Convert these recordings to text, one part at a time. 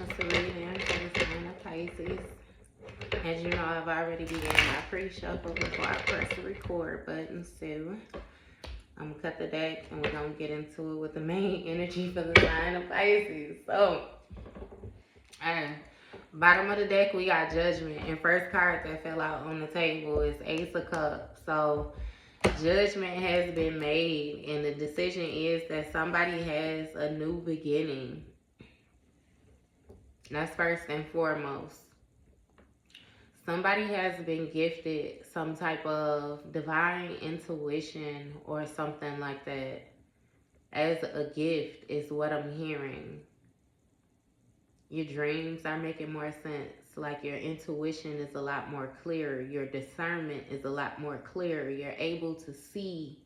frequency reading for the sign of Pisces. As you know, I've already began my pre-shuffle before I press the record button, so I'm gonna cut the deck and we're gonna get into it with the main energy for the sign of Pisces. So, bottom of the deck we got Judgment, and first card that fell out on the table is Ace of Cups. So judgment has been made, and the decision is that somebody has a new beginning. That's first and foremost. Somebody has been gifted some type of divine intuition or something like that as a gift is what I'm hearing. Your dreams are making more sense. Like your intuition is a lot more clear. Your discernment is a lot more clear. You're able to see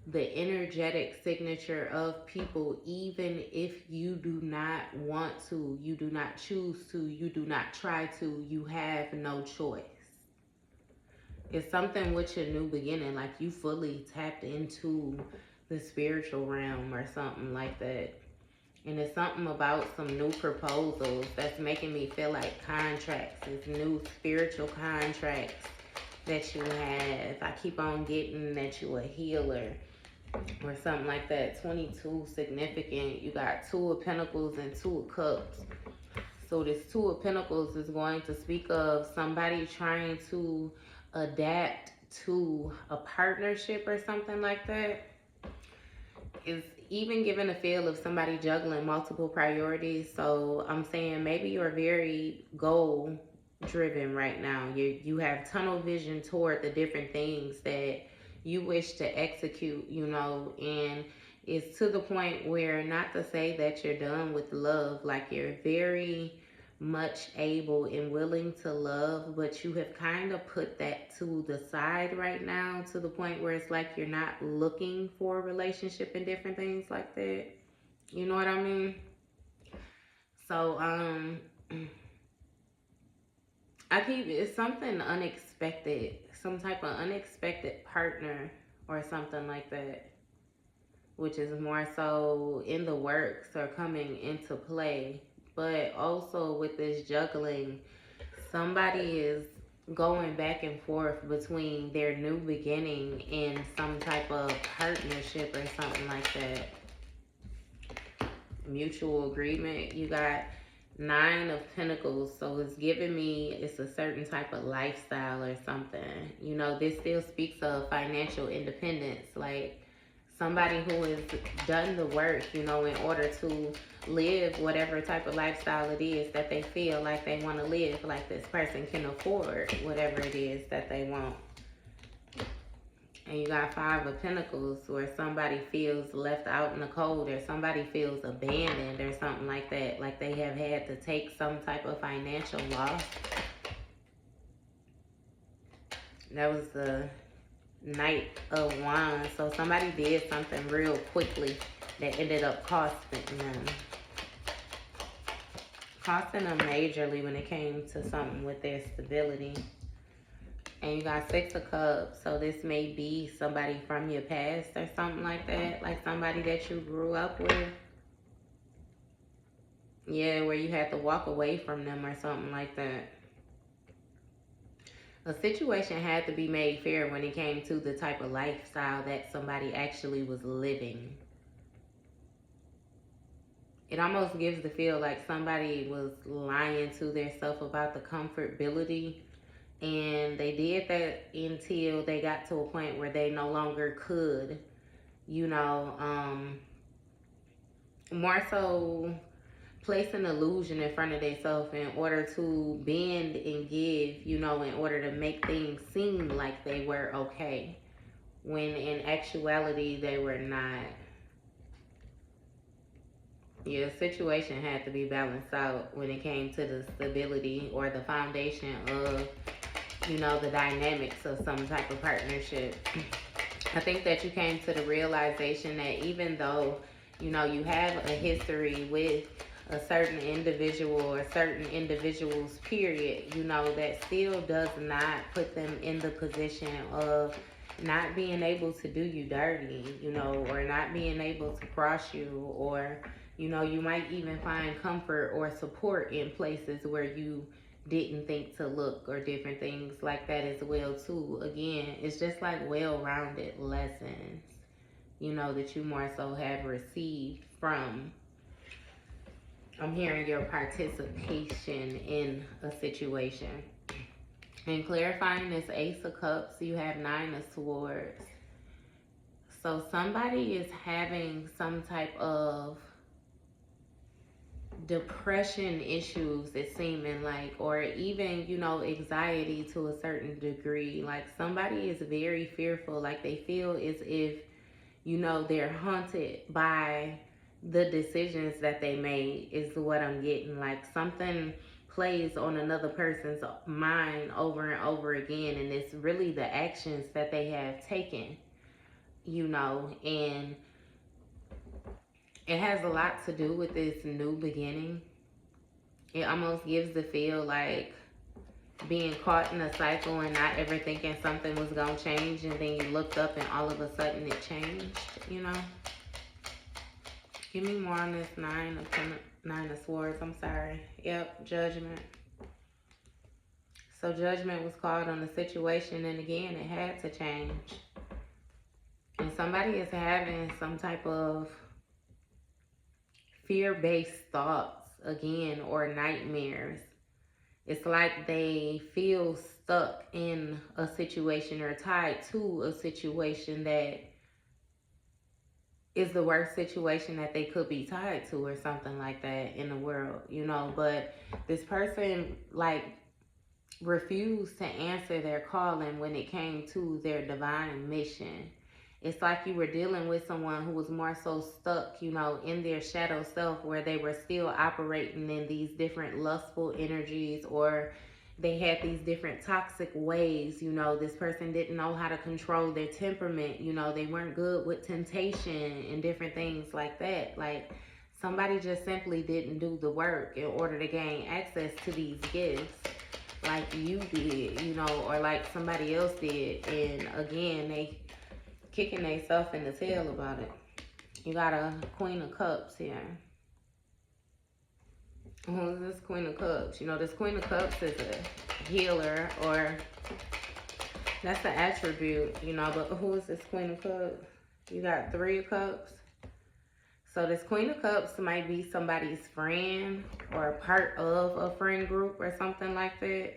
the energetic signature of people, even if you do not want to, you do not choose to, you do not try to, you have no choice. It's something with your new beginning, like you fully tapped into the spiritual realm or something like that. And it's something about some new proposals that's making me feel like contracts. It's new spiritual contracts that you have. I keep on getting that you a healer or something like that. 22 significant. You got 2 of Pentacles and 2 of Cups. So this 2 of Pentacles is going to speak of somebody trying to adapt to a partnership or something like that. Is even giving a feel of somebody juggling multiple priorities. So I'm saying maybe you're very goal driven right now. You have tunnel vision toward the different things that you wish to execute, you know, and it's to the point where, not to say that you're done with love, like you're very much able and willing to love, but you have kind of put that to the side right now, to the point where it's like you're not looking for a relationship and different things like that. You know what I mean? So it's something unexpected, some type of unexpected partner or something like that, which is more so in the works or coming into play. But also with this juggling, somebody is going back and forth between their new beginning and some type of partnership or something like that. Mutual agreement. You got 9 of Pentacles, so it's giving me it's a certain type of lifestyle or something. You know, this still speaks of financial independence, like somebody who has done the work, you know, in order to live whatever type of lifestyle it is that they feel like they want to live, like this person can afford whatever it is that they want. And you got 5 of Pentacles, where somebody feels left out in the cold, or somebody feels abandoned or something like that, like they have had to take some type of financial loss. That was the Knight of Wands. So somebody did something real quickly that ended up costing them majorly when it came to something with their stability. And you got 6 of Cups, so this may be somebody from your past or something like that, like somebody that you grew up with. Yeah, where you had to walk away from them or something like that. A situation had to be made fair when it came to the type of lifestyle that somebody actually was living. It almost gives the feel like somebody was lying to themselves about the comfortability, and they did that until they got to a point where they no longer could, you know, more so place an illusion in front of themselves in order to bend and give, you know, in order to make things seem like they were okay, when in actuality they were not. Your situation had to be balanced out when it came to the stability or the foundation of, you know, the dynamics of some type of partnership. I think that you came to the realization that even though, you know, you have a history with a certain individual or certain individuals, period, you know, that still does not put them in the position of not being able to do you dirty, you know, or not being able to cross you, or You know, you might even find comfort or support in places where you didn't think to look, or different things like that as well too. Again, it's just like well-rounded lessons, you know, that you more so have received from, I'm hearing, your participation in a situation. And clarifying this Ace of Cups, you have Nine of Swords. So somebody is having some type of depression issues, it's seeming like, or even, you know, anxiety to a certain degree. Like somebody is very fearful, like they feel as if, you know, they're haunted by the decisions that they made, is what I'm getting. Like something plays on another person's mind over and over again, and it's really the actions that they have taken, you know. And it has a lot to do with this new beginning. It almost gives the feel like being caught in a cycle and not ever thinking something was gonna change, and then you looked up and all of a sudden it changed, you know. Give me more on this Nine of Swords. I'm sorry. Yep, Judgment. So Judgment was called on the situation, and again, it had to change. And somebody is having some type of fear-based thoughts again, or nightmares. It's like they feel stuck in a situation or tied to a situation that is the worst situation that they could be tied to, or something like that in the world, you know. But this person like refused to answer their calling when it came to their divine mission. It's like you were dealing with someone who was more so stuck, you know, in their shadow self, where they were still operating in these different lustful energies, or they had these different toxic ways, you know. This person didn't know how to control their temperament, you know. They weren't good with temptation and different things like that. Like somebody just simply didn't do the work in order to gain access to these gifts like you did, you know, or like somebody else did. And again, they kicking themselves in the tail about it. You got a Queen of Cups here. Who is this Queen of Cups? You know, this Queen of Cups is a healer, or that's the attribute, you know. But who is this Queen of Cups? You got Three of Cups. So this Queen of Cups might be somebody's friend, or a part of a friend group, or something like that.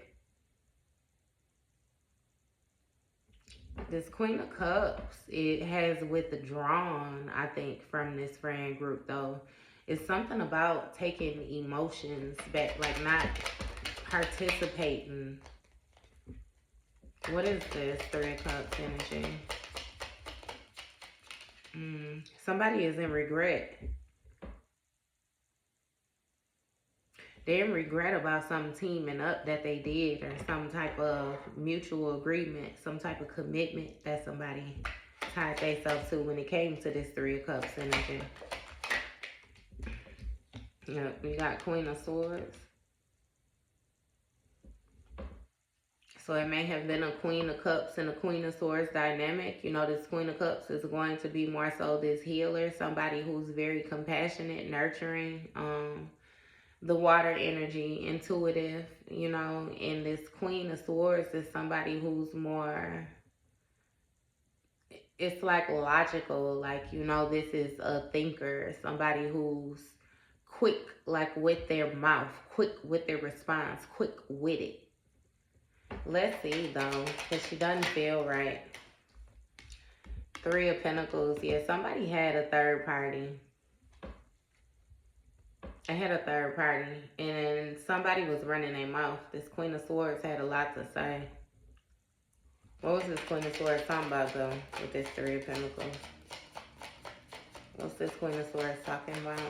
This Queen of Cups, it has withdrawn, I think, from this friend group, though. It's something about taking emotions back, like not participating. What is this Three of Cups energy? Somebody is in regret. They're in regret about some teaming up that they did, or some type of mutual agreement, some type of commitment that somebody tied themselves to when it came to this Three of Cups energy. Yep, we got Queen of Swords. So it may have been a Queen of Cups and a Queen of Swords dynamic. You know, this Queen of Cups is going to be more so this healer, somebody who's very compassionate, nurturing, the water energy, intuitive, you know. And this Queen of Swords is somebody who's more, it's like logical, like, you know, this is a thinker, somebody who's quick, like with their mouth, quick with their response, quick with it. Let's see though, because she doesn't feel right. Three of Pentacles. Yeah, somebody had a third party. I had a third party, and somebody was running their mouth. This Queen of Swords had a lot to say. What was this Queen of Swords talking about though, with this Three of Pentacles? What's this Queen of Swords talking about?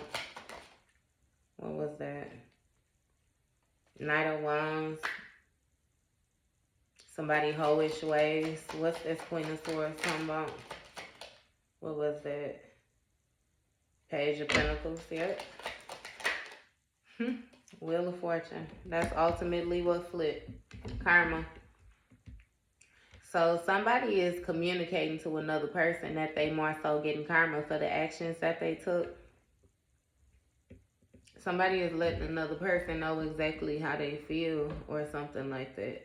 What was that? Knight of Wands. Somebody hoish ways. What's this Queen of Swords talking about? What was that? Page of Pentacles. Yep. Wheel of Fortune. That's ultimately what flipped. Karma. So somebody is communicating to another person that they more so getting karma for the actions that they took. Somebody is letting another person know exactly how they feel or something like that.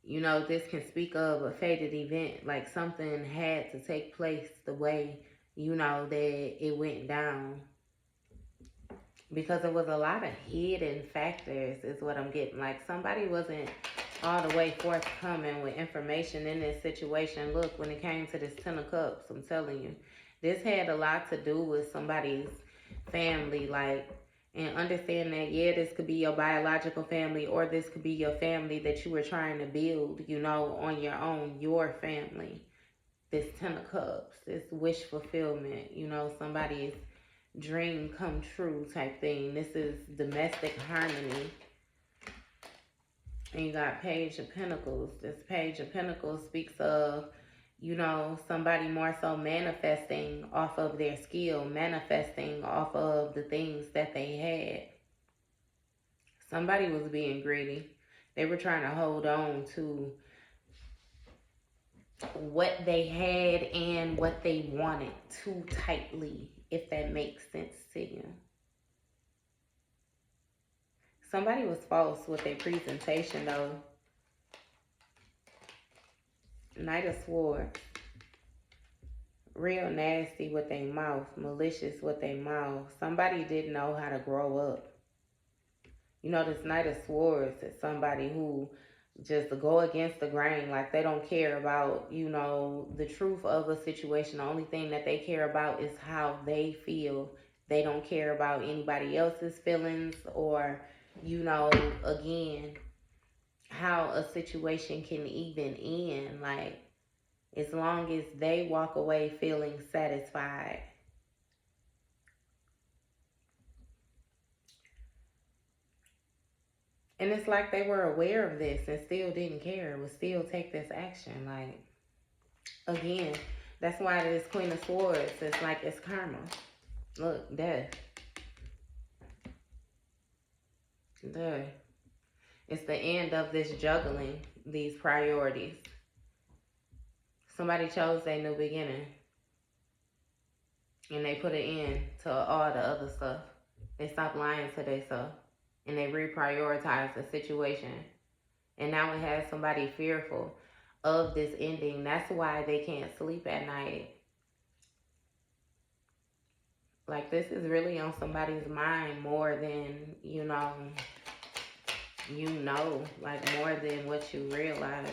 You know, this can speak of a fated event, like something had to take place the way, you know, that it went down. Because it was a lot of hidden factors, is what I'm getting. Like somebody wasn't all the way forthcoming with information in this situation. Look, when it came to this Ten of Cups, I'm telling you, this had a lot to do with somebody's family. Like, and understand that, yeah, this could be your biological family, or this could be your family that you were trying to build, you know, on your own, your family. This Ten of Cups, this wish fulfillment, you know, somebody's dream come true type thing. This is domestic harmony. And you got Page of Pentacles. This Page of Pentacles speaks of, you know, somebody more so manifesting off of their skill, manifesting off of the things that they had. Somebody was being greedy. They were trying to hold on to what they had and what they wanted too tightly, if that makes sense to you. Somebody was false with their presentation, though. Knight of Swords. Real nasty with their mouth. Malicious with their mouth. Somebody didn't know how to grow up. You know, this Knight of Swords is somebody who just go against the grain. Like, they don't care about, you know, the truth of a situation. The only thing that they care about is how they feel. They don't care about anybody else's feelings, or, you know, again, how a situation can even end. Like, as long as they walk away feeling satisfied. And it's like they were aware of this and still didn't care, would still take this action. Like, again, that's why this Queen of Swords is like, it's karma. Look, death. Death. It's the end of this juggling, these priorities. Somebody chose their new beginning. And they put an end to all the other stuff. They stopped lying to themselves. And they reprioritized the situation. And now it has somebody fearful of this ending. That's why they can't sleep at night. Like, this is really on somebody's mind more than, you know, like more than what you realize.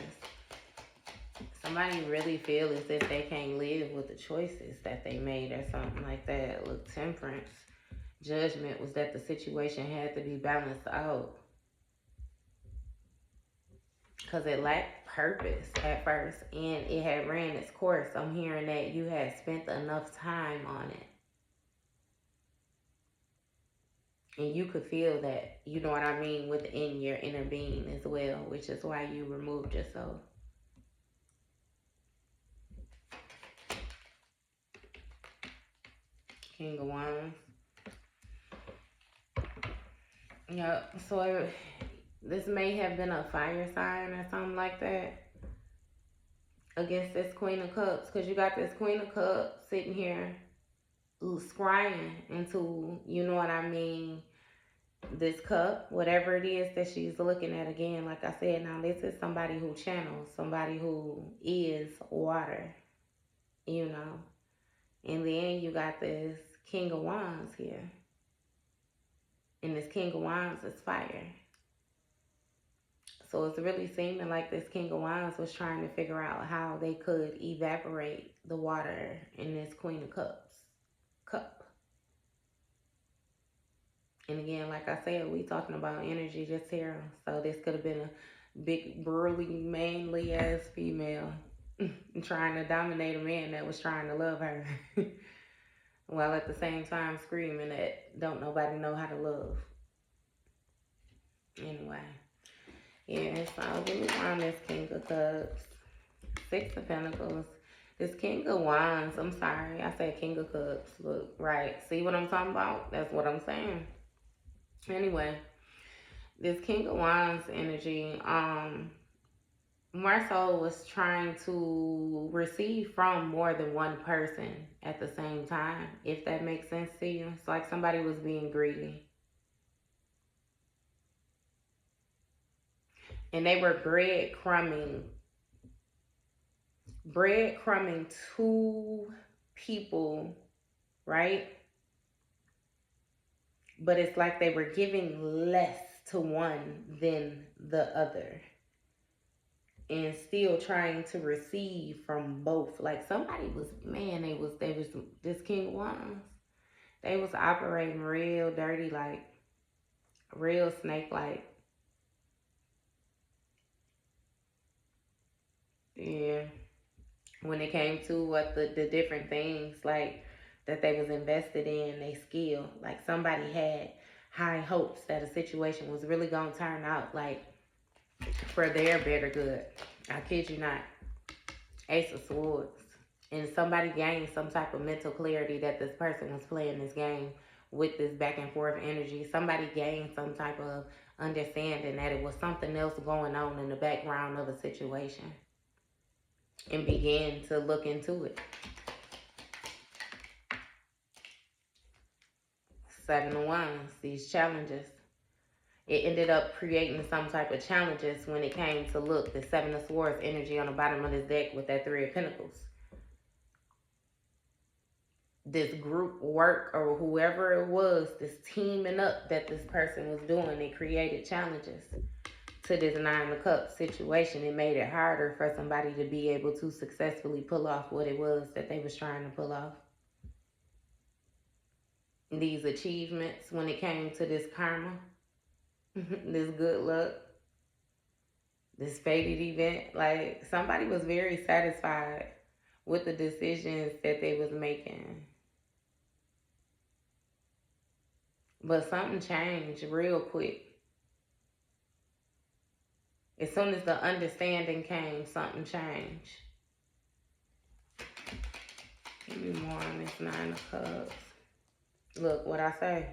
Somebody really feels as if they can't live with the choices that they made or something like that. Look, Temperance. Judgment was that the situation had to be balanced out. Because it lacked purpose at first. And it had ran its course. I'm hearing that you had spent enough time on it. And you could feel that, you know what I mean, within your inner being as well. Which is why you removed yourself. King of Wands. Yep. So this may have been a fire sign or something like that against this Queen of Cups. Because you got this Queen of Cups sitting here scrying into, you know what I mean, this cup, whatever it is that she's looking at. Again, like I said, now this is somebody who channels, somebody who is water, you know. And then you got this King of Wands here. And this King of Wands is fire. So it's really seeming like this King of Wands was trying to figure out how they could evaporate the water in this Queen of Cups cup. And again, like I said, we talking about energy just here. So this could have been a big, burly, manly ass female trying to dominate a man that was trying to love her. While at the same time screaming that don't nobody know how to love. Anyway. Yeah, so we move on this King of Cups. Six of Pentacles. This King of Wands. I'm sorry. I said King of Cups. Look, right. See what I'm talking about? That's what I'm saying. Anyway. This King of Wands energy. more so was trying to receive from more than one person at the same time, if that makes sense to you. It's like somebody was being greedy. And they were breadcrumbing two people, right? But it's like they were giving less to one than the other, and still trying to receive from both. Like somebody was, man, they was this King of Wands. They was operating real dirty, like real snake like. Yeah. When it came to what the different things like that they was invested in, they skill. Like somebody had high hopes that a situation was really gonna turn out like for their better good. I kid you not. Ace of Swords. And somebody gained some type of mental clarity that this person was playing this game with this back and forth energy. Somebody gained some type of understanding that it was something else going on in the background of a situation and began to look into it. Seven of Wands, these challenges. It ended up creating some type of challenges when it came to look, the Seven of Swords energy on the bottom of this deck with that Three of Pentacles. This group work or whoever it was, this teaming up that this person was doing, it created challenges to this Nine of Cups situation. It made it harder for somebody to be able to successfully pull off what it was that they was trying to pull off. These achievements when it came to this karma, this good luck, this fated event, like somebody was very satisfied with the decisions that they was making. But something changed real quick. As soon as the understanding came, something changed. Give me more on this Nine of Cups. Look what I say.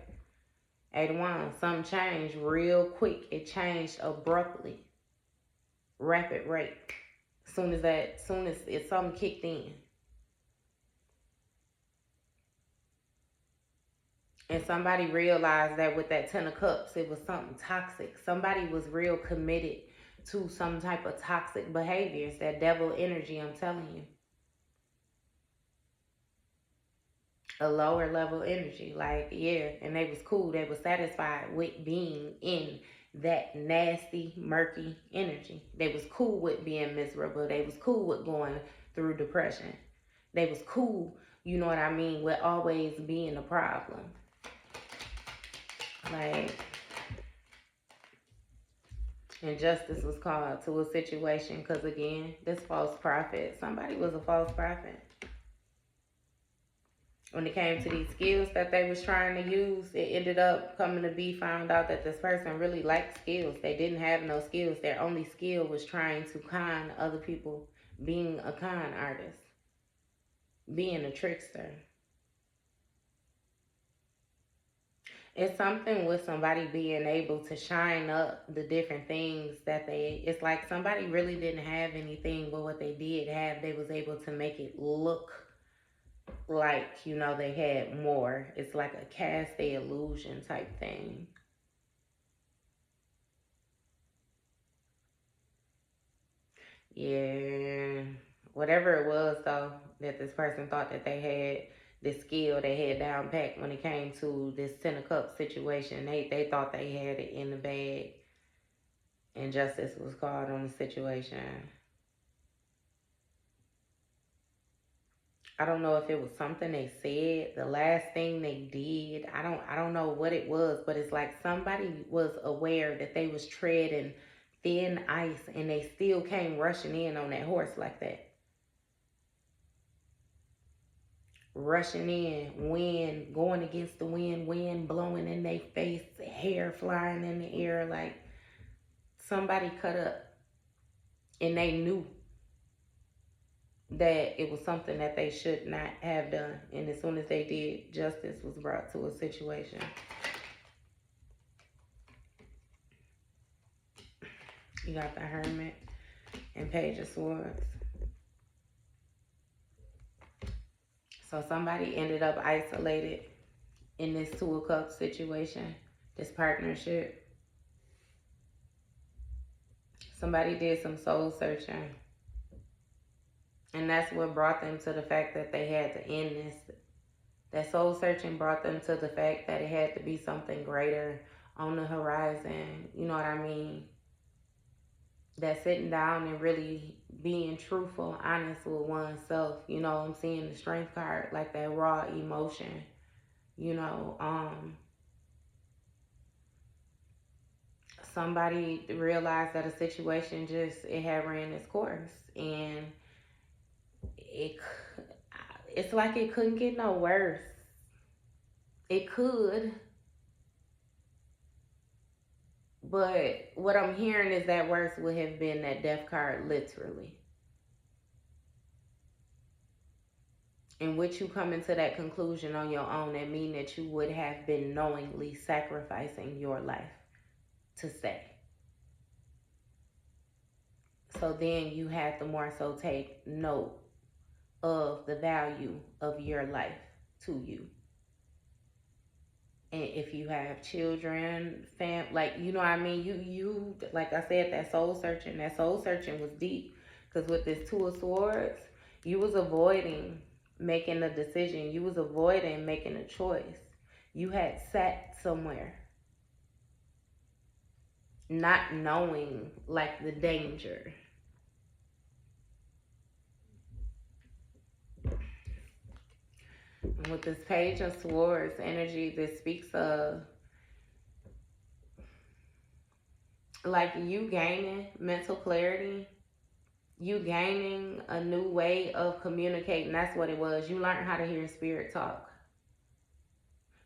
Eight of Wands. Something changed real quick. It changed abruptly. Rapid rate. Soon as something kicked in. And somebody realized that with that Ten of Cups, it was something toxic. Somebody was real committed to some type of toxic behaviors. That devil energy, I'm telling you. A lower level energy. Like, yeah. And they was cool. They was satisfied with being in that nasty, murky energy. They was cool with being miserable. They was cool with going through depression. They was cool, you know what I mean, with always being a problem. Like, injustice was called to a situation because, again, this false prophet, somebody was a false prophet. When it came to these skills that they was trying to use, it ended up coming to be found out that this person really lacked skills. They didn't have no skills. Their only skill was trying to con other people, being a con artist, being a trickster. It's something with somebody being able to shine up the different things that it's like somebody really didn't have anything, but what they did have, they was able to make it look like, you know, they had more. It's like a cast the illusion type thing. Yeah. Whatever it was, though, that this person thought that they had, this skill they had down packed when it came to this Ten of Cups situation. They thought they had it in the bag. And justice was called on the situation. I don't know if it was something they said, the last thing they did. I don't know what it was, but it's like somebody was aware that they was treading thin ice and they still came rushing in on that horse like that. Rushing in, wind going against the wind blowing in their face, hair flying in the air, like somebody cut up. And they knew that it was something that they should not have done. And as soon as they did, justice was brought to a situation. You got the Hermit and Page of Swords. So somebody ended up isolated in this Two of Cups situation, this partnership. Somebody did some soul searching. And that's what brought them to the fact that they had to end this. That soul searching brought them to the fact that it had to be something greater on the horizon. You know what I mean? That sitting down and really being truthful, honest with oneself. You know, I'm seeing the Strength card, like that raw emotion. You know, somebody realized that a situation it had ran its course, and it's like it couldn't get no worse. It could, but what I'm hearing is that worse would have been that Death card, literally. In which you come into that conclusion on your own, that mean that you would have been knowingly sacrificing your life to stay. So then you have to more so take note of the value of your life to you. And if you have children, like, you know what I mean? You like I said, that soul searching was deep. Because with this Two of Swords, you was avoiding making a decision. You was avoiding making a choice. You had sat somewhere not knowing, like, the danger. And with this Page of Swords energy, this speaks of, like, you gaining mental clarity, you gaining a new way of communicating. That's what it was. You learned how to hear spirit talk.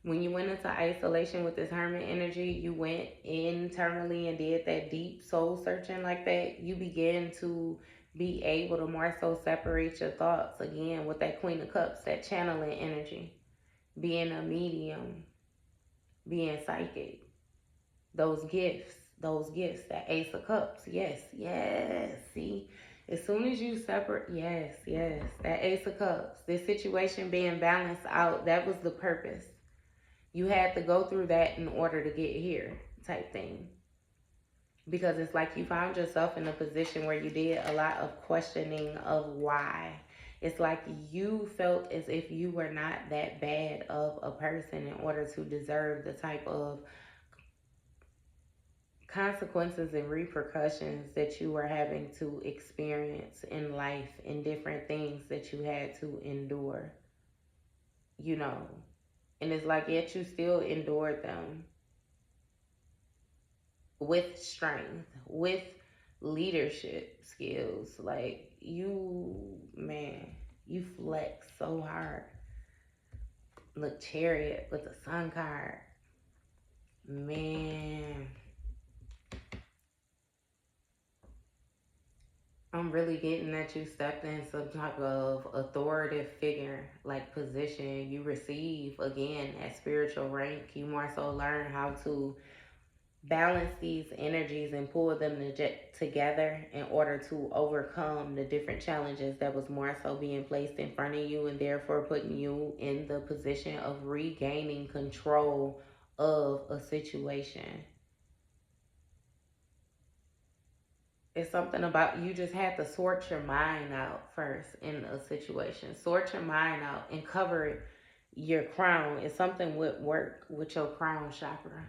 When you went into isolation with this Hermit energy, you went internally and did that deep soul searching like that. You began to be able to more so separate your thoughts again with that Queen of Cups, that channeling energy, being a medium, being psychic. Those gifts, that Ace of Cups. Yes. See, as soon as you separate, yes, that Ace of Cups, this situation being balanced out, that was the purpose. You had to go through that in order to get here, type thing. Because it's like you found yourself in a position where you did a lot of questioning of why. It's like you felt as if you were not that bad of a person in order to deserve the type of consequences and repercussions that you were having to experience in life, in different things that you had to endure, you know. And it's like, yet you still endured them with strength, with leadership skills. Like, you, man, you flex so hard. Look, Chariot with the Sun card, man. I'm really getting that you stepped in some type of authoritative figure, like position. You receive, again, that spiritual rank. You more so learn how to balance these energies and pull them together in order to overcome the different challenges that was more so being placed in front of you, and therefore putting you in the position of regaining control of a situation. It's something about, you just have to sort your mind out first in a situation. Sort your mind out and cover your crown. It's something with work with your crown chakra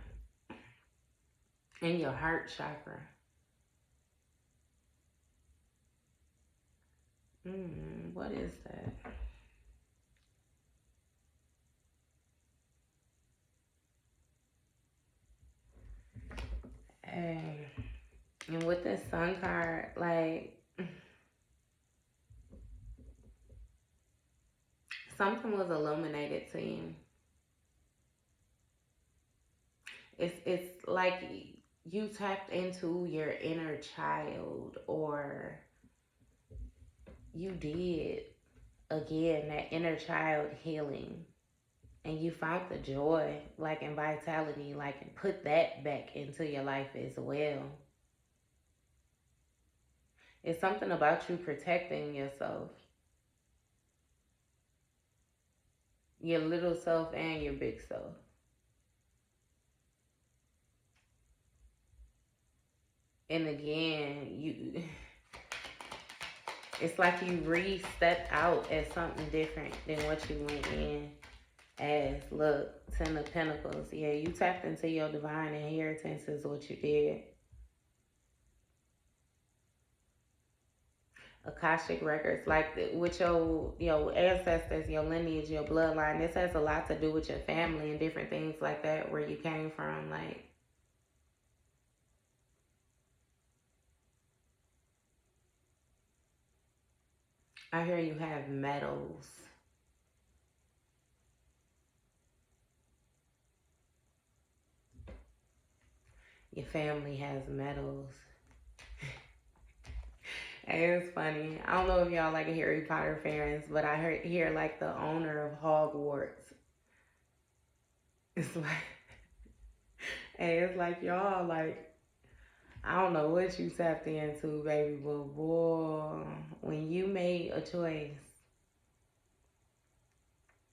and your heart chakra. What is that? Hey. And with this Sun card, like, something was illuminated to you. It's like you tapped into your inner child, or you did, again, that inner child healing. And you found the joy, like, and vitality, like, and put that back into your life as well. It's something about you protecting yourself, your little self and your big self. And again, it's like you re-stepped out as something different than what you went in as. Look, Ten of Pentacles. Yeah, you tapped into your divine inheritance is what you did. Akashic records, like with your ancestors, your lineage, your bloodline. This has a lot to do with your family and different things like that, where you came from. Like, I hear you have metals. Your family has metals. Hey, it's funny. I don't know if y'all like Harry Potter fans, but I hear like the owner of Hogwarts. It's like, hey, it's like y'all like, I don't know what you tapped into, baby, but boy, when you made a choice,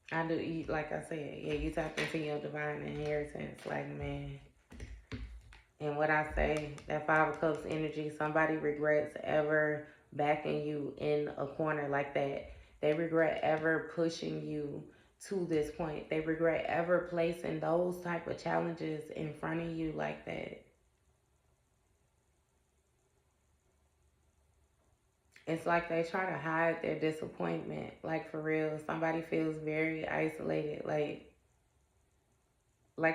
I do. Like I said, yeah, you tapped into your divine inheritance, like man. And what I say, that Five of Cups energy, somebody regrets ever backing you in a corner like that. They regret ever pushing you to this point. They regret ever placing those type of challenges in front of you like that. It's like they try to hide their disappointment. Like for real, somebody feels very isolated, like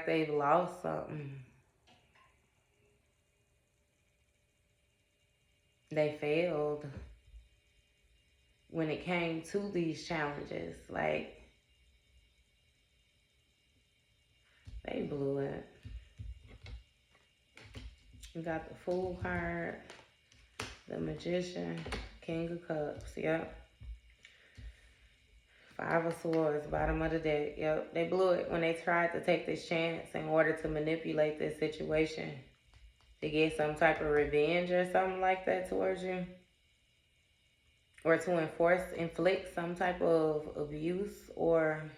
they've lost something. They failed when it came to these challenges. Like they blew it. You got the Fool card, the Magician, King of Cups. Yep. Five of Swords, bottom of the deck. Yep. They blew it when they tried to take this chance in order to manipulate this situation to get some type of revenge or something like that towards you, or to inflict some type of abuse, or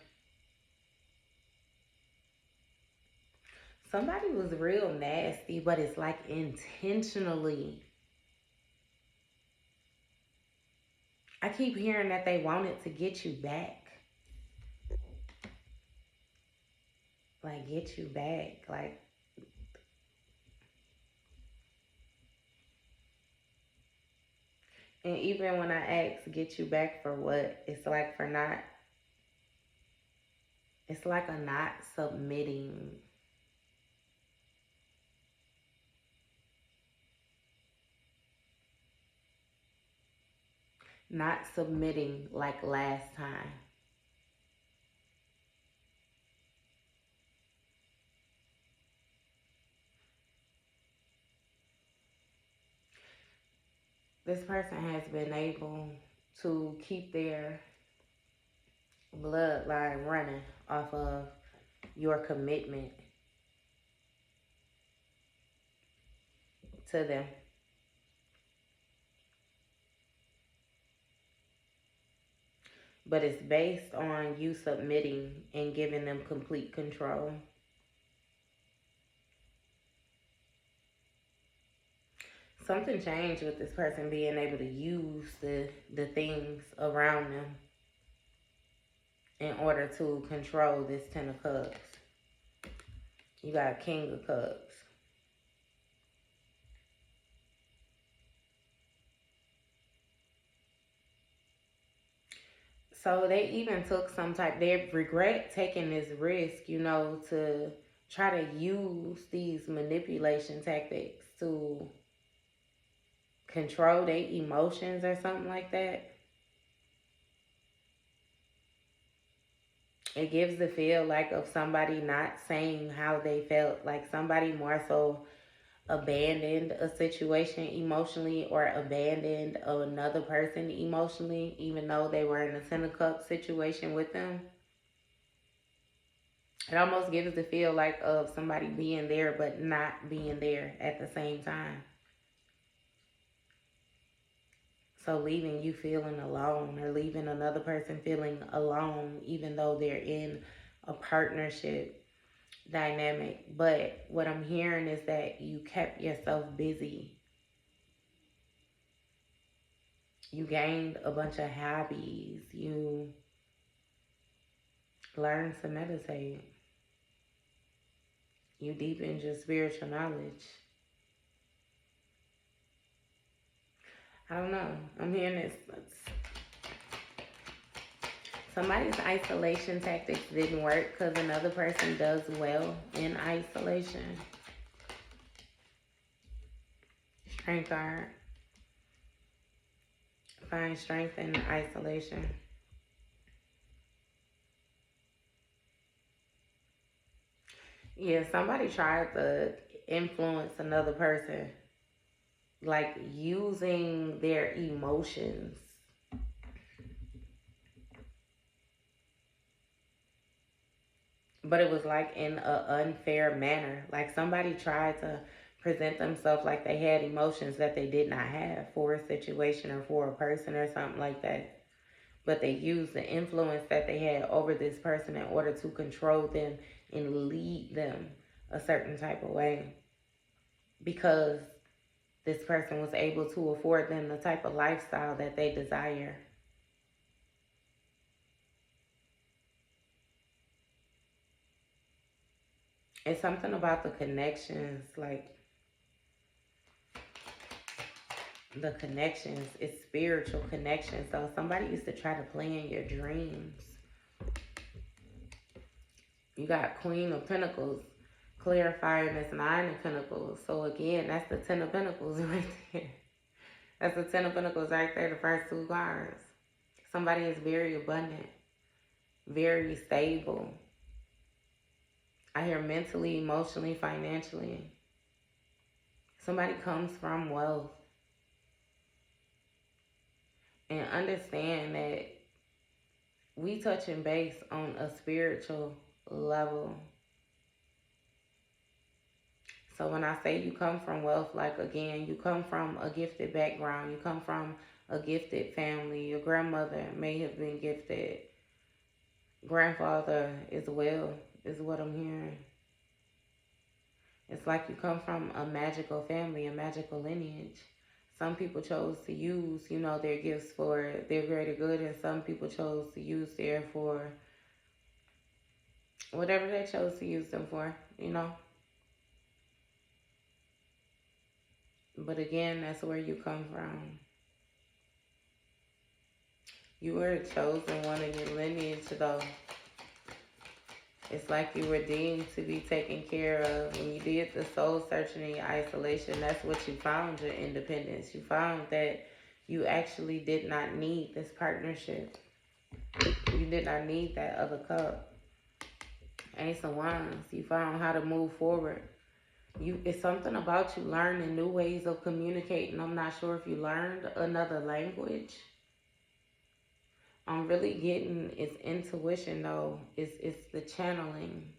somebody was real nasty, but it's like intentionally. I keep hearing that they wanted to get you back. Like, get you back. Like, and even when I ask, get you back for what? It's like for not, it's like a not submitting. Not submitting like last time. This person has been able to keep their bloodline running off of your commitment to them. But it's based on you submitting and giving them complete control. Something changed with this person being able to use the things around them in order to control this Ten of Cups. You got King of Cups. So they even took they regret taking this risk, to try to use these manipulation tactics to control their emotions or something like that. It gives the feel like of somebody not saying how they felt, like somebody more so abandoned a situation emotionally or abandoned another person emotionally, even though they were in a Ten of Cups situation with them. It almost gives the feel like of somebody being there but not being there at the same time. So leaving you feeling alone, or leaving another person feeling alone, even though they're in a partnership dynamic. But what I'm hearing is that you kept yourself busy. You gained a bunch of hobbies. You learned to meditate. You deepened your spiritual knowledge. I don't know. I'm hearing this. Somebody's isolation tactics didn't work because another person does well in isolation. Strength card. Find strength in isolation. Yeah, somebody tried to influence another person, like using their emotions. But it was like in an unfair manner. Like somebody tried to present themselves like they had emotions that they did not have for a situation or for a person or something like that. But they used the influence that they had over this person in order to control them and lead them a certain type of way, because this person was able to afford them the type of lifestyle that they desire. It's something about the connections, like the connections, it's spiritual connections. So somebody used to try to play in your dreams. You got Queen of Pentacles, clarifying this Nine of Pentacles. So again, that's the Ten of Pentacles right there. That's the Ten of Pentacles right there, the first two cards. Somebody is very abundant, very stable. I hear mentally, emotionally, financially. Somebody comes from wealth. And understand that we touching base on a spiritual level. So when I say you come from wealth, like again, you come from a gifted background. You come from a gifted family. Your grandmother may have been gifted. Grandfather as well is what I'm hearing. It's like you come from a magical family, a magical lineage. Some people chose to use, their gifts for their greater good, and some people chose to use there for whatever they chose to use them for. But again, that's where you come from. You were a chosen one in your lineage, though. It's like you were deemed to be taken care of. When you did the soul searching in your isolation, that's what you found, your independence. You found that you actually did not need this partnership. You did not need that other cup. Ace of Wands. You found how to move forward. It's something about you learning new ways of communicating. I'm not sure if you learned another language. I'm really getting it's intuition though. It's the channeling.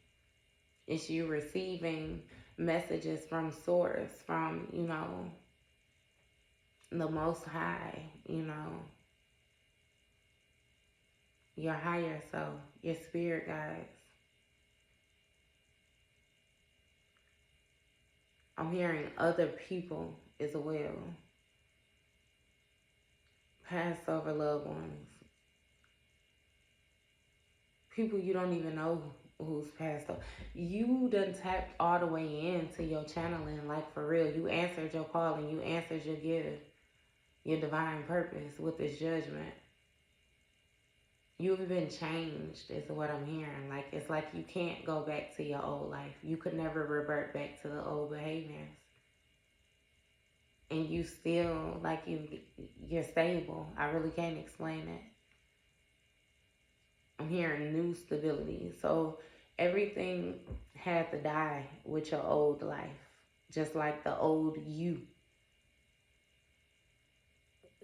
It's you receiving messages from source, from, the most high, your higher self, your spirit guides. I'm hearing other people as well. Past over loved ones. People you don't even know who's passed up. You done tapped all the way into your channeling, like for real. You answered your calling. You answered your gift, your divine purpose with this judgment. You've been changed is what I'm hearing. Like, it's like you can't go back to your old life. You could never revert back to the old behaviors. And you still, like, you're stable. I really can't explain it. I'm hearing new stability. So everything had to die with your old life. Just like the old you.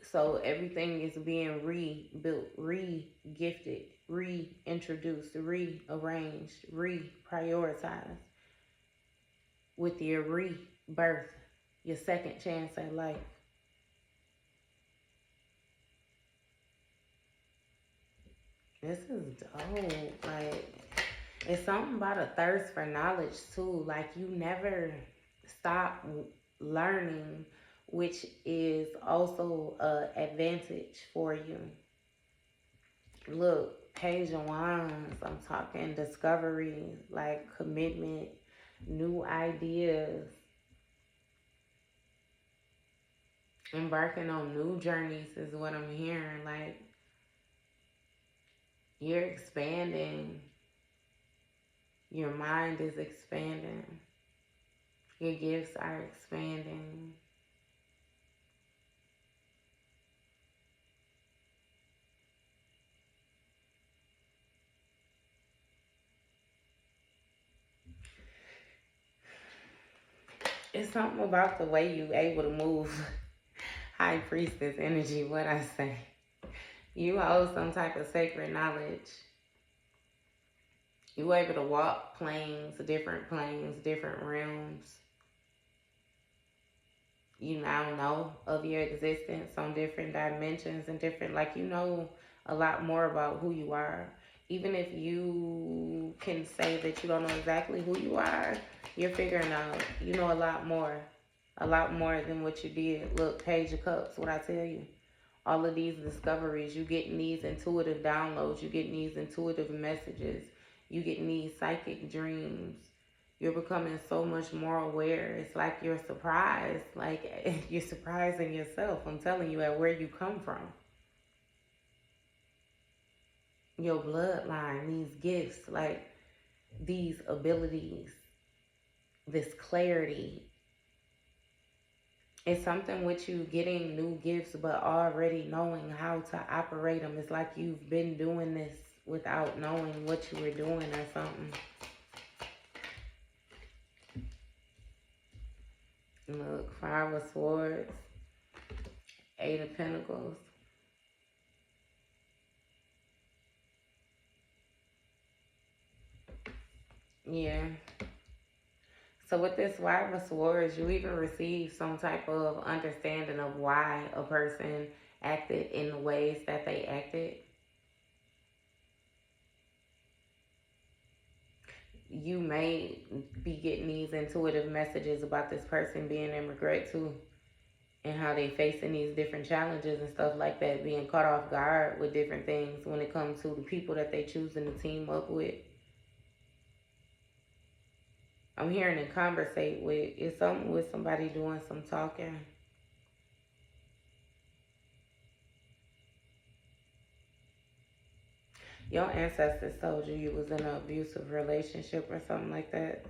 So everything is being rebuilt, re-gifted, reintroduced, rearranged, reprioritized with your rebirth, your second chance at life. This is dope. Like, it's something about a thirst for knowledge too. Like, you never stop learning, which is also a advantage for you. Look, Page of Wands, I'm talking discovery, like commitment, new ideas, embarking on new journeys is what I'm hearing. Like, you're expanding, your mind is expanding, your gifts are expanding. It's something about the way you able to move. High priestess energy, what I say. You hold some type of sacred knowledge. You able to walk planes, different realms. You now know of your existence on different dimensions and different, like, you know a lot more about who you are. Even if you can say that you don't know exactly who you are, you're figuring out, you know a lot more than what you did. Look, Page of Cups, what I tell you. All of these discoveries, you getting these intuitive downloads, you getting these intuitive messages, you getting these psychic dreams. You're becoming so much more aware. It's like you're surprised. Like, you're surprising yourself. I'm telling you, at where you come from. Your bloodline, these gifts, like these abilities, this clarity. It's something with you getting new gifts, but already knowing how to operate them. It's like you've been doing this without knowing what you were doing or something. Look, Five of Swords, Eight of Pentacles. Yeah. So with this Five of Swords, you even receive some type of understanding of why a person acted in the ways that they acted. You may be getting these intuitive messages about this person being in regret too, and how they facing these different challenges and stuff like that, being caught off guard with different things when it comes to the people that they choosing to team up with. I'm hearing and conversate with, it's something with somebody doing some talking. Your ancestors told you was in an abusive relationship or something like that.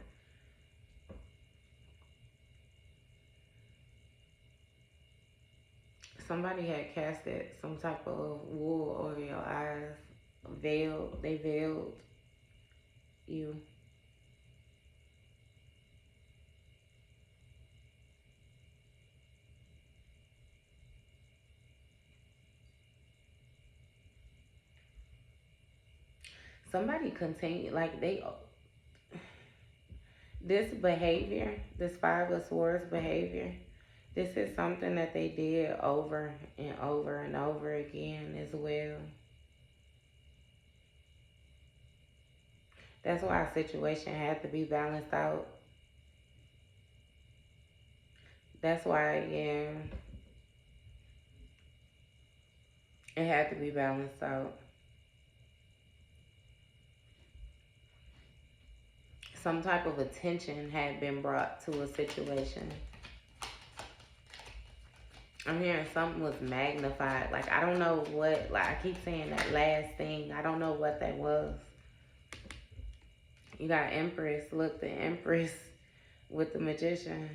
Somebody had casted some type of wool over your eyes. They veiled you. Somebody continue, like this behavior, this Five of Swords behavior, this is something that they did over and over and over again as well. That's why a situation had to be balanced out. That's why, yeah, it had to be balanced out. Some type of attention had been brought to a situation. I'm hearing something was magnified. Like, I don't know what, like, I keep saying that last thing. I don't know what that was. You got Empress. Look, the Empress with the Magician.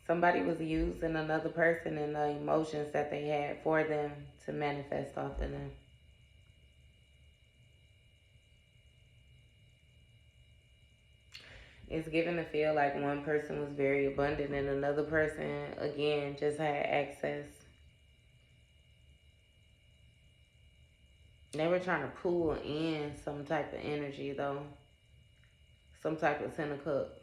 Somebody was using another person and the emotions that they had for them to manifest off of them. It's given to feel like one person was very abundant and another person, again, just had access. They were trying to pull in some type of energy, though. Some type of Ten of Cups.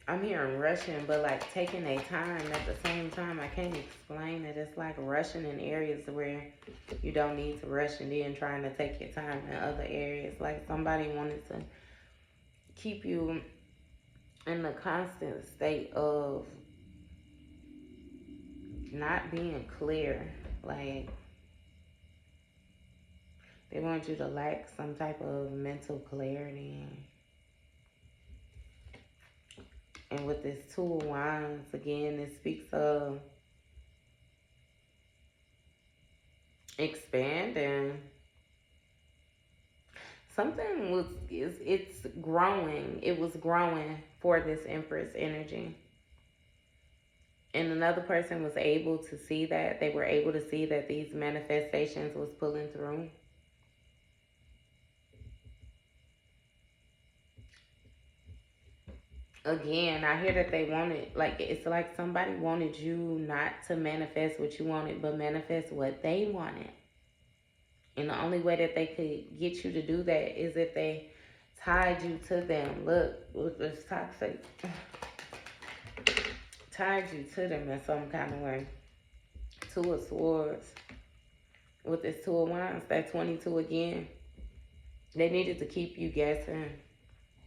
I'm hearing rushing, but like taking their time at the same time. I can't explain it. It's like rushing in areas where you don't need to rush, and then trying to take your time in other areas. Like somebody wanted to keep you in the constant state of not being clear. Like they want you to lack some type of mental clarity. And with this Two of Wands, again, it speaks of expanding. Something was, it's growing. It was growing for this Empress energy. And another person was able to see that. They were able to see that these manifestations was pulling through. Again, I hear that they wanted, like, it's like somebody wanted you not to manifest what you wanted, but manifest what they wanted. And the only way that they could get you to do that is if they tied you to them. Look, with this toxic, tied you to them in some kind of way. Two of Swords. With this Two of Wands, that 22 again. They needed to keep you guessing.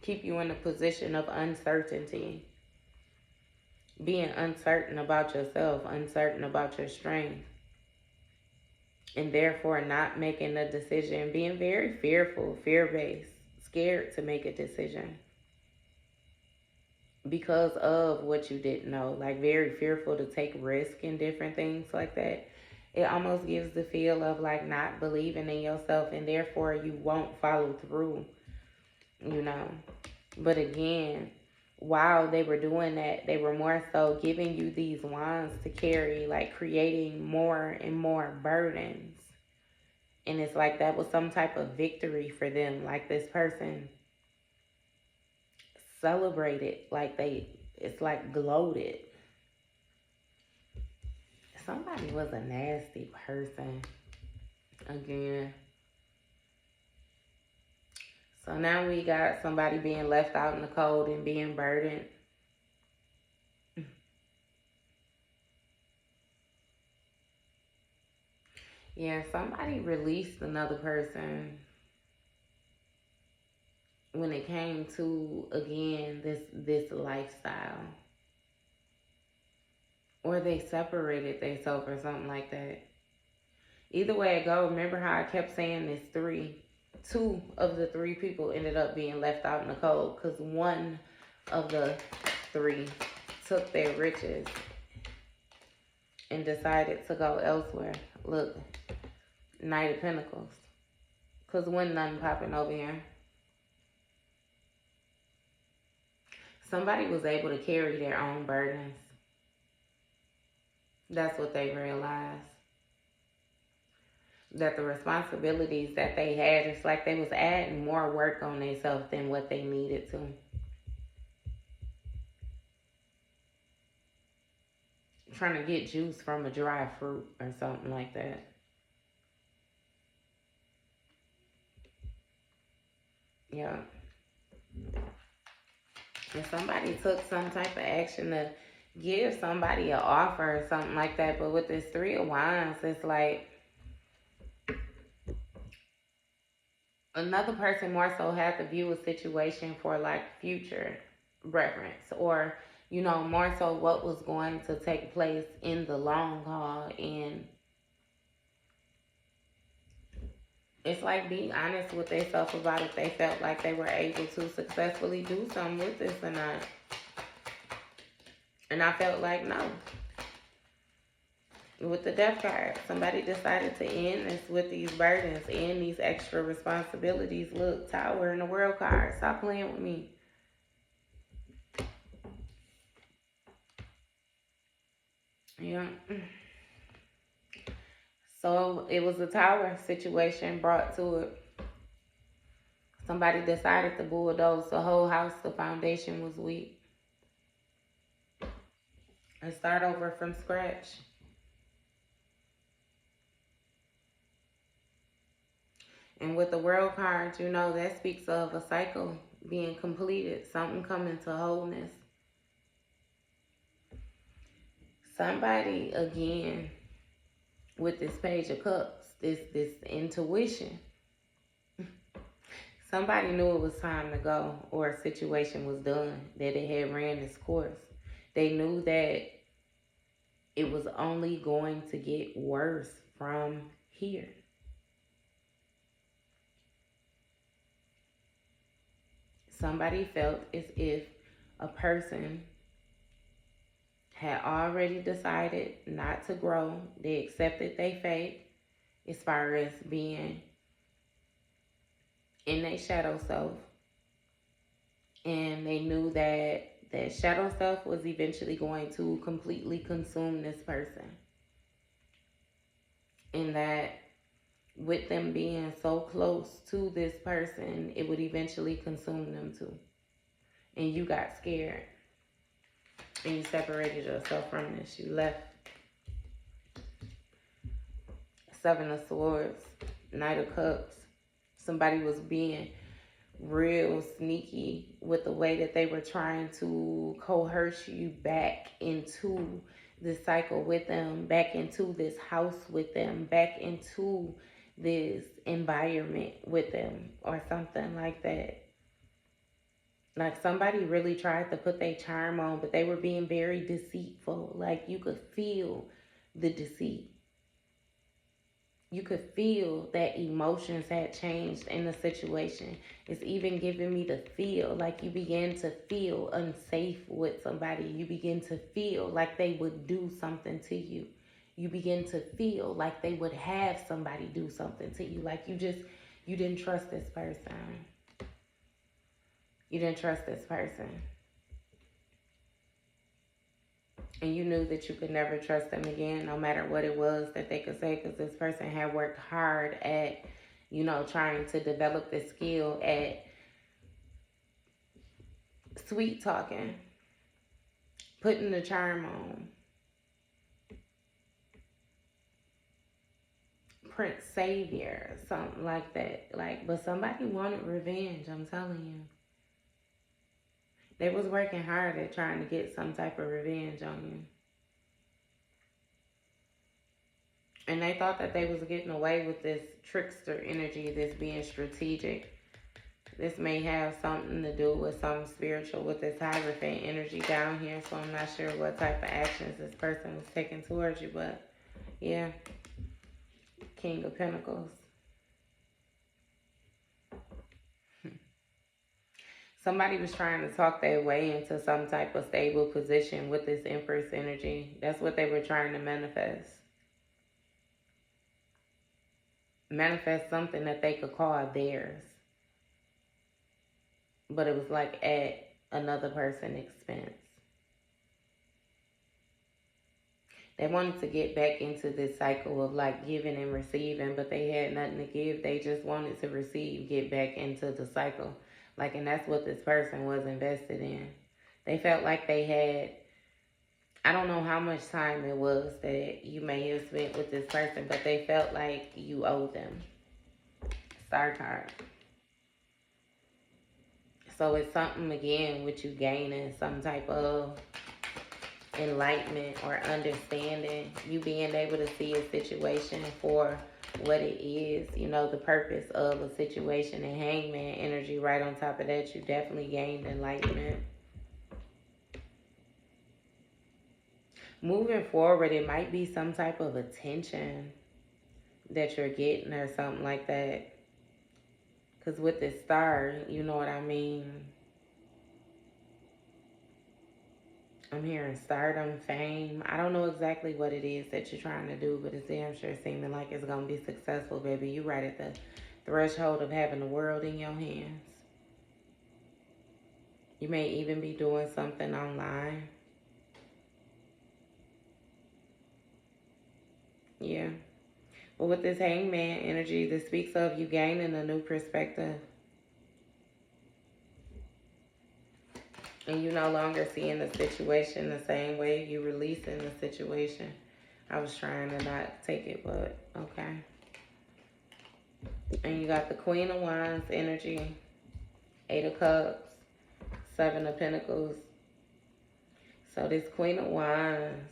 Keep you in a position of uncertainty. Being uncertain about yourself, uncertain about your strength. And therefore not making a decision. Being very fearful, fear-based. Scared to make a decision. Because of what you didn't know. Like very fearful to take risk in different things like that. It almost gives the feel of like not believing in yourself, and therefore you won't follow through, you know. But again, while they were doing that, they were more so giving you these wands to carry, like creating more and more burdens. And it's like that was some type of victory for them. Like this person celebrated, like it's like gloated. Somebody was a nasty person. Again. So now we got somebody being left out in the cold and being burdened. Yeah, somebody released another person when it came to, again, this lifestyle. Or they separated themselves or something like that. Either way it go, remember how I kept saying this three? Two of the three people ended up being left out in the cold because one of the three took their riches and decided to go elsewhere. Look, Knight of Pentacles. Because when nothing popping over here. Somebody was able to carry their own burdens. That's what they realized. That the responsibilities that they had, it's like they was adding more work on themselves than what they needed to. Trying to get juice from a dry fruit or something like that. Yeah. And somebody took some type of action to give somebody an offer or something like that. But with this Three of Wands, it's like another person more so had to view a situation for like future reference, or you know, more so what was going to take place in the long haul. And it's like being honest with themselves about if they felt like they were able to successfully do something with this or not. And I felt like no. With the Death card, somebody decided to end this with these burdens and these extra responsibilities. Look, Tower in the World card. Stop playing with me. Yeah. So it was a Tower situation brought to it. Somebody decided to bulldoze the whole house. The foundation was weak. And start over from scratch. And with the World card, you know, that speaks of a cycle being completed. Something coming to wholeness. Somebody, again, with this Page of Cups, this intuition, somebody knew it was time to go, or a situation was done, that it had ran its course. They knew that it was only going to get worse from here. Somebody felt as if a person had already decided not to grow. They accepted their fate as far as being in their shadow self. And they knew that that shadow self was eventually going to completely consume this person. And that with them being so close to this person, it would eventually consume them too. And you got scared. And you separated yourself from this. You left. Seven of Swords, Knight of Cups. Somebody was being real sneaky with the way that they were trying to coerce you back into this cycle with them, back into this house with them, back into this environment with them, or something like that. Like somebody really tried to put their charm on, but they were being very deceitful. Like you could feel the deceit. You could feel that emotions had changed in the situation. It's even giving me the feel, like you begin to feel unsafe with somebody. You begin to feel like they would do something to you. You begin to feel like they would have somebody do something to you. Like you didn't trust this person. You didn't trust this person. And you knew that you could never trust them again, no matter what it was that they could say, because this person had worked hard at, trying to develop the skill at sweet talking, putting the charm on. Prince Savior, something like that. But somebody wanted revenge, I'm telling you. They was working hard at trying to get some type of revenge on you. And they thought that they was getting away with this trickster energy, this being strategic. This may have something to do with something spiritual with this Hierophant energy down here. So I'm not sure what type of actions this person was taking towards you. But yeah, King of Pentacles. Somebody was trying to talk their way into some type of stable position with this Empress energy. That's what they were trying to manifest. Manifest something that they could call theirs. But it was like at another person's expense. They wanted to get back into this cycle of like giving and receiving, but they had nothing to give. They just wanted to receive, get back into the cycle. And that's what this person was invested in. They felt like they had, I don't know how much time it was that you may have spent with this person, but they felt like you owed them. Star card. So it's something, again, with you gaining some type of enlightenment or understanding. You being able to see a situation for what it is, the purpose of a situation. And Hangman energy right on top of that, you definitely gained enlightenment. Moving forward, it might be some type of attention that you're getting or something like that. Because with this star, you know what I mean? I'm hearing stardom, fame. I don't know exactly what it is that you're trying to do, but it's damn sure seeming like it's going to be successful, baby. You're right at the threshold of having the world in your hands. You may even be doing something online. Yeah. But with this Hangman energy, this speaks of you gaining a new perspective. And you no longer seeing the situation the same way. You releasing the situation. I was trying to not take it, but okay. And you got the Queen of Wands energy, 8 of Cups, 7 of Pentacles. So this Queen of Wands,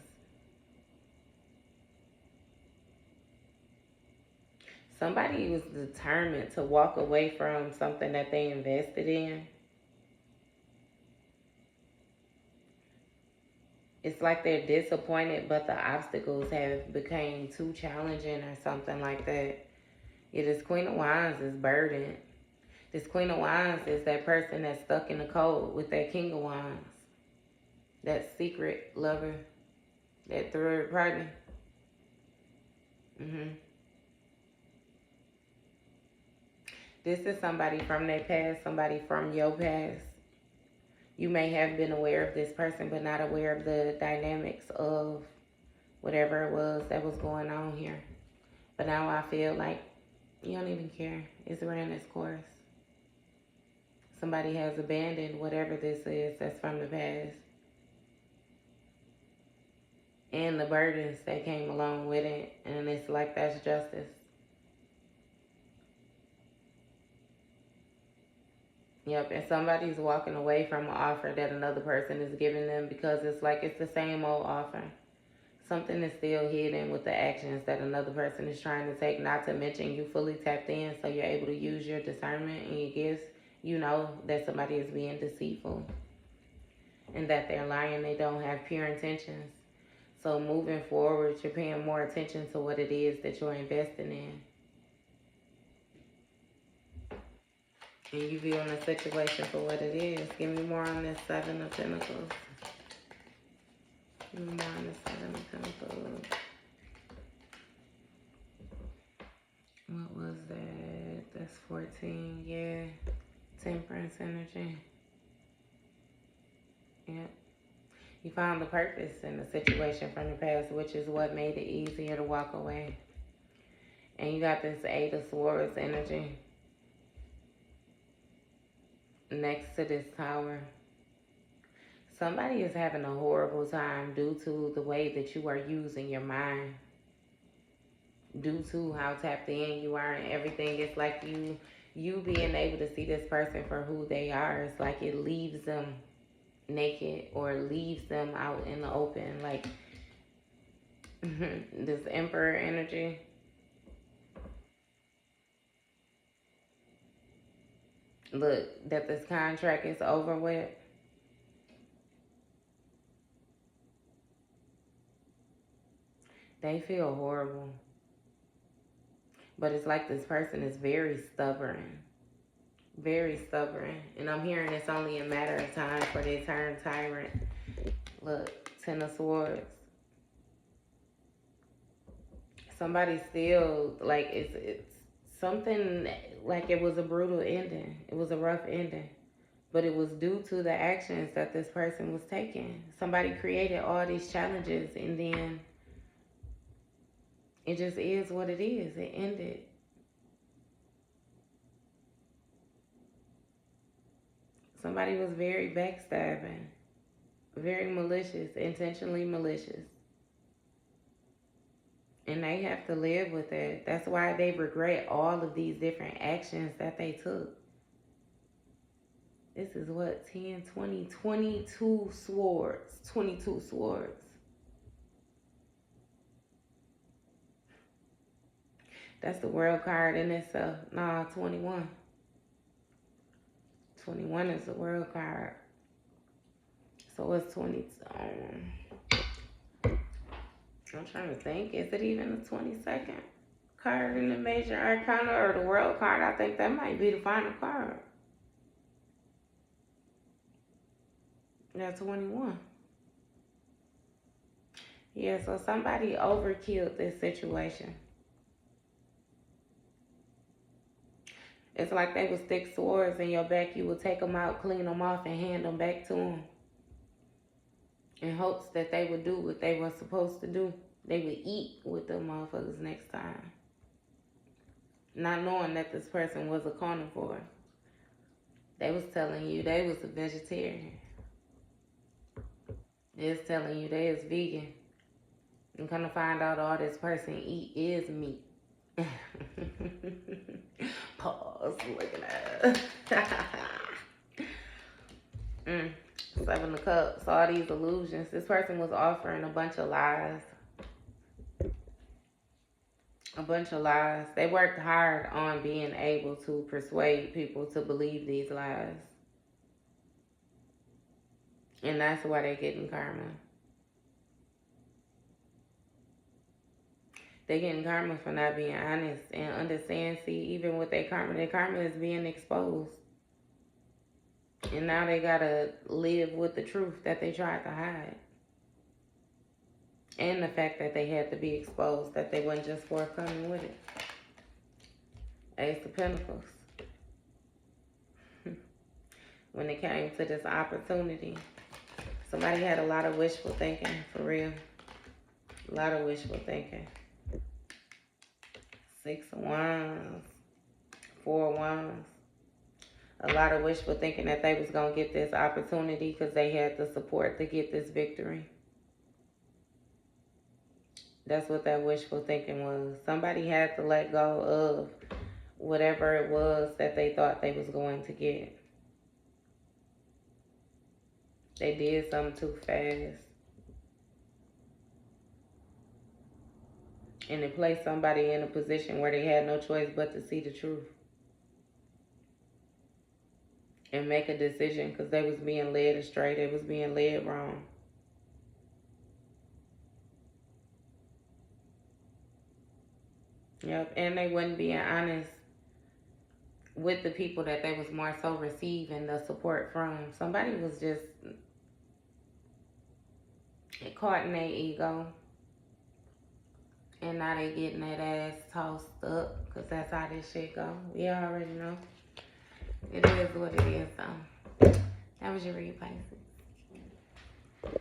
Somebody was determined to walk away from something that they invested in. It's like they're disappointed, but the obstacles have become too challenging or something like that. Yeah, this Queen of Wands is burdened. This Queen of Wands is that person that's stuck in the cold with that King of Wands. That secret lover. That third party. This is somebody from their past, somebody from your past. You may have been aware of this person, but not aware of the dynamics of whatever it was that was going on here. But now I feel like you don't even care. It's ran its course. Somebody has abandoned whatever this is that's from the past. And the burdens that came along with it. And it's like that's justice. Yep, and somebody's walking away from an offer that another person is giving them because it's like it's the same old offer. Something is still hidden with the actions that another person is trying to take, not to mention you fully tapped in, so you're able to use your discernment and your gifts. You know that somebody is being deceitful and that they're lying, they don't have pure intentions. So moving forward, you're paying more attention to what it is that you're investing in. And you viewing the situation for what it is. Give me more on this Seven of Pentacles. Give me more on this Seven of Pentacles. What was that? That's 14, yeah. Temperance energy. Yep. You found the purpose in the situation from the past, which is what made it easier to walk away. And you got this Eight of Swords energy next to this Tower. Somebody is having a horrible time due to the way that you are using your mind. Due to how tapped in you are and everything. It's like you being able to see this person for who they are. It's like it leaves them naked or leaves them out in the open. Like this Emperor energy. Look, that this contract is over with. They feel horrible. But it's like this person is very stubborn. Very stubborn. And I'm hearing it's only a matter of time for they turn tyrant. Look, Ten of Swords. Somebody still, like, it's something like it was a brutal ending. It was a rough ending. But it was due to the actions that this person was taking. Somebody created all these challenges and then it just is what it is. It ended. Somebody was very backstabbing. Very malicious. Intentionally malicious. And they have to live with it. That's why they regret all of these different actions that they took. This is what? 10, 20, 22 swords. 22 swords. That's the world card in itself. Nah, 21. 21 is the world card. So what's 20? I'm trying to think. Is it even the 22nd card in the major arcana or the world card? I think that might be the final card. That's 21. Yeah, so somebody overkilled this situation. It's like they would stick swords in your back. You would take them out, clean them off, and hand them back to them. In hopes that they would do what they were supposed to do. They would eat with them motherfuckers next time. Not knowing that this person was a carnivore. They was telling you they was a vegetarian. They was telling you they was vegan. And kind of find out all this person eat is meat. Pause. Looking at it. Seven of Cups. All these illusions. This person was offering a bunch of lies. A bunch of lies. They worked hard on being able to persuade people to believe these lies. And that's why they're getting karma. They're getting karma for not being honest and understand. See, even with their karma is being exposed. And now they gotta live with the truth that they tried to hide. And the fact that they had to be exposed, that they wasn't just forthcoming with it. Ace of Pentacles. When it came to this opportunity, somebody had a lot of wishful thinking, for real. A lot of wishful thinking. 6 of Wands, 4 of Wands. A lot of wishful thinking that they was going to get this opportunity because they had the support to get this victory. That's what that wishful thinking was. Somebody had to let go of whatever it was that they thought they was going to get. They did something too fast. And it placed somebody in a position where they had no choice but to see the truth. And make a decision because they was being led astray. They was being led wrong. Yep, and they wasn't being honest with the people that they was more so receiving the support from. Somebody was just caught in their ego. And now they getting that ass tossed up because that's how this shit go. We already know. It is what it is, though. That was your read, Pisces.